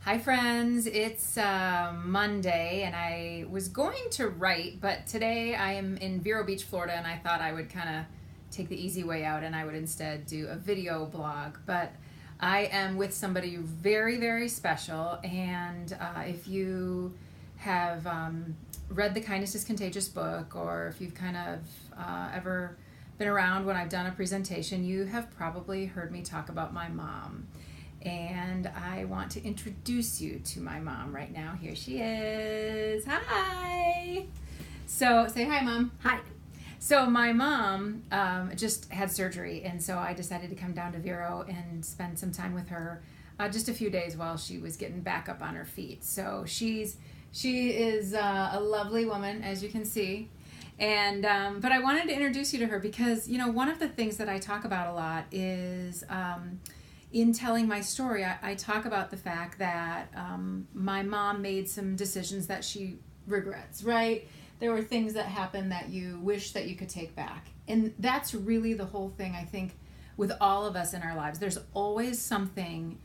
Hi friends, it's Monday and I was going to write, but today I am in Vero Beach, Florida, and I thought I would kind of take the easy way out and I would instead do a video blog. But I am with somebody very, very special, and if you have read the Kindness is Contagious book, or if you've kind of ever been around when I've done a presentation, you have probably heard me talk about my mom. And I want to introduce you to my mom right now. Here she is. Hi. So say hi, Mom. Hi. So my mom just had surgery, and so I decided to come down to Vero and spend some time with her, just a few days while she was getting back up on her feet. So she is a lovely woman, as you can see. And but I wanted to introduce you to her because, you know, one of the things that I talk about a lot is in telling my story, I talk about the fact that my mom made some decisions that she regrets, right? There were things that happened that you wish that you could take back. And that's really the whole thing, I think, with all of us in our lives. There's always something,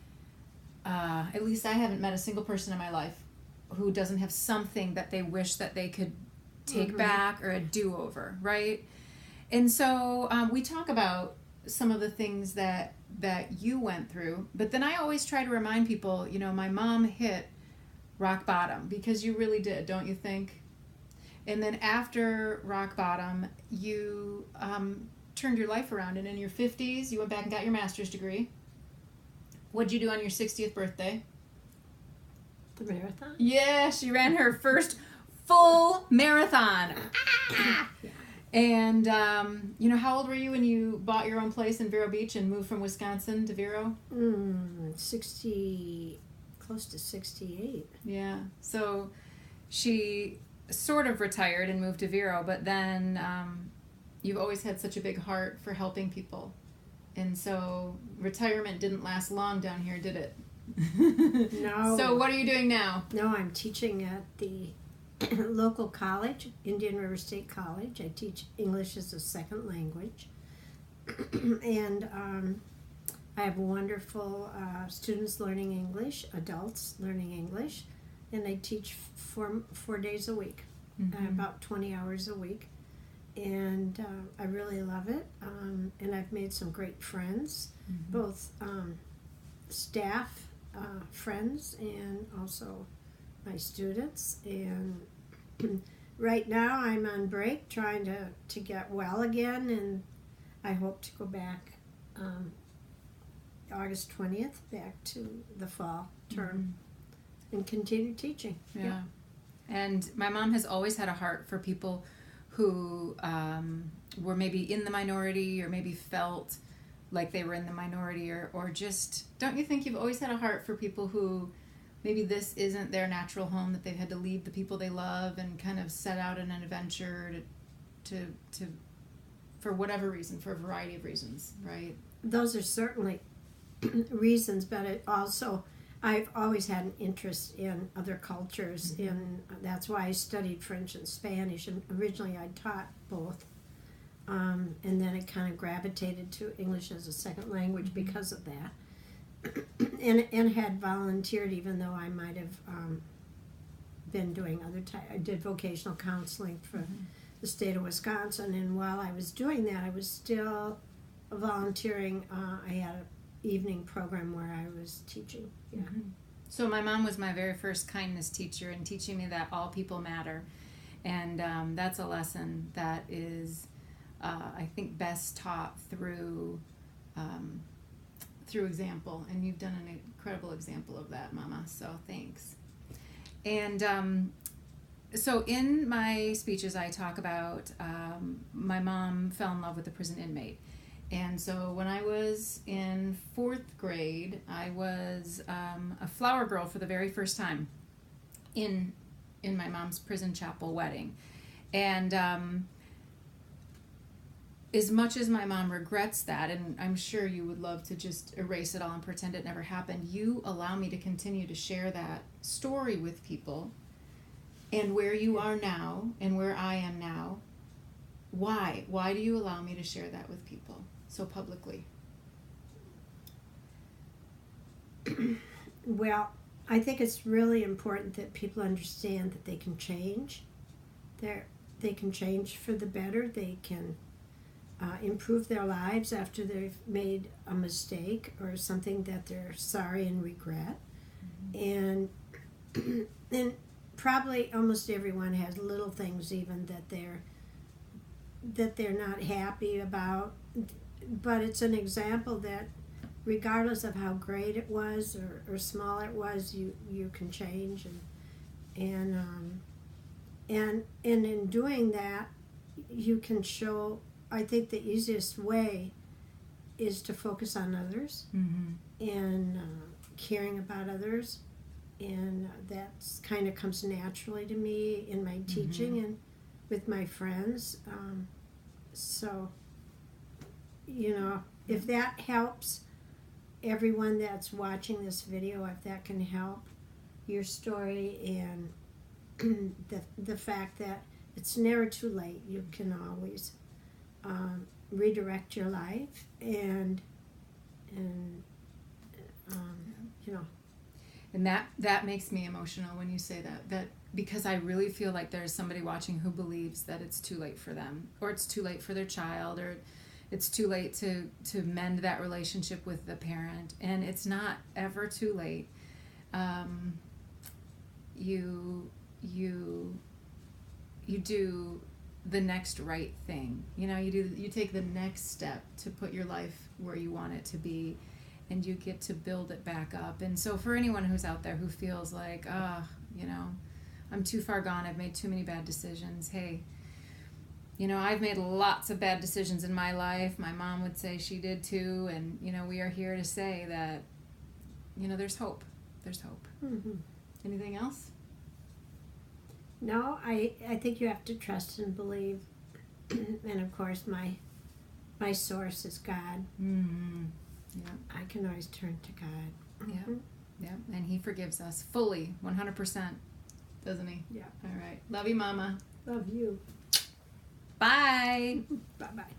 at least I haven't met a single person in my life who doesn't have something that they wish that they could take back, or a do-over, right? And so we talk about some of the things that you went through, but then I always try to remind people, you know, my mom hit rock bottom, because you really did, don't you think? And then after rock bottom, you turned your life around, and in your 50s, you went back and got your master's degree. What'd you do on your 60th birthday? The marathon? Yeah, she ran her first full marathon. Ah! And, you know, how old were you when you bought your own place in Vero Beach and moved from Wisconsin to Vero? 60, close to 68. Yeah. So she sort of retired and moved to Vero, but then you've always had such a big heart for helping people. And so retirement didn't last long down here, did it? No. So what are you doing now? No, I'm teaching at the local college, Indian River State College. I teach English as a second language. And I have wonderful students learning English, adults learning English, and I teach four days a week, about 20 hours a week. And I really love it. And I've made some great friends, both staff friends and also my students. And right now I'm on break trying to get well again, and I hope to go back August 20th back to the fall term and continue teaching. Yeah. And my mom has always had a heart for people who were maybe in the minority, or maybe felt like they were in the minority, or just, don't you think you've always had a heart for people who maybe this isn't their natural home, that they've had to leave the people they love and kind of set out on an adventure to for whatever reason, for a variety of reasons, right? Those are certainly reasons, but it also, I've always had an interest in other cultures, and that's why I studied French and Spanish, and originally I taught both, and then it kind of gravitated to English as a second language because of that. And had volunteered, even though I might have been doing other I did vocational counseling for the state of Wisconsin, and while I was doing that, I was still volunteering. I had an evening program where I was teaching. Yeah. So my mom was my very first kindness teacher, and teaching me that all people matter, and that's a lesson that is, I think, best taught through example, and you've done an incredible example of that, Mama, so thanks. And so in my speeches I talk about my mom fell in love with a prison inmate, and so when I was in 4th grade, I was a flower girl for the very first time in my mom's prison chapel wedding. And as much as my mom regrets that, and I'm sure you would love to just erase it all and pretend it never happened, you allow me to continue to share that story with people, and where you are now and where I am now. Why? Why do you allow me to share that with people so publicly? Well, I think it's really important that people understand that they can change. They can change for the better. They can improve their lives after they've made a mistake or something that they're sorry and regret. And and probably almost everyone has little things even that they're not happy about. But it's an example that regardless of how great it was or small it was, you can change, and in doing that, you can show. I think the easiest way is to focus on others and caring about others, and that's kind of comes naturally to me in my teaching and with my friends. So, if that helps everyone that's watching this video, if that can help your story and the fact that it's never too late, you can always redirect your life and And that makes me emotional when you say that because I really feel like there's somebody watching who believes that it's too late for them, or it's too late for their child, or it's too late to mend that relationship with the parent, and it's not ever too late. You do the next right thing. You take the next step to put your life where you want it to be, and you get to build it back up. And so for anyone who's out there who feels like, I'm too far gone, I've made too many bad decisions, hey, I've made lots of bad decisions in my life. My mom would say she did too, and we are here to say that there's hope. There's hope. Anything else? No, I think you have to trust and believe, and of course my source is God. Yeah, I can always turn to God. Yeah, and He forgives us fully, 100%, doesn't He? Yeah. All right, love you, Mama. Love you. Bye. Bye-bye.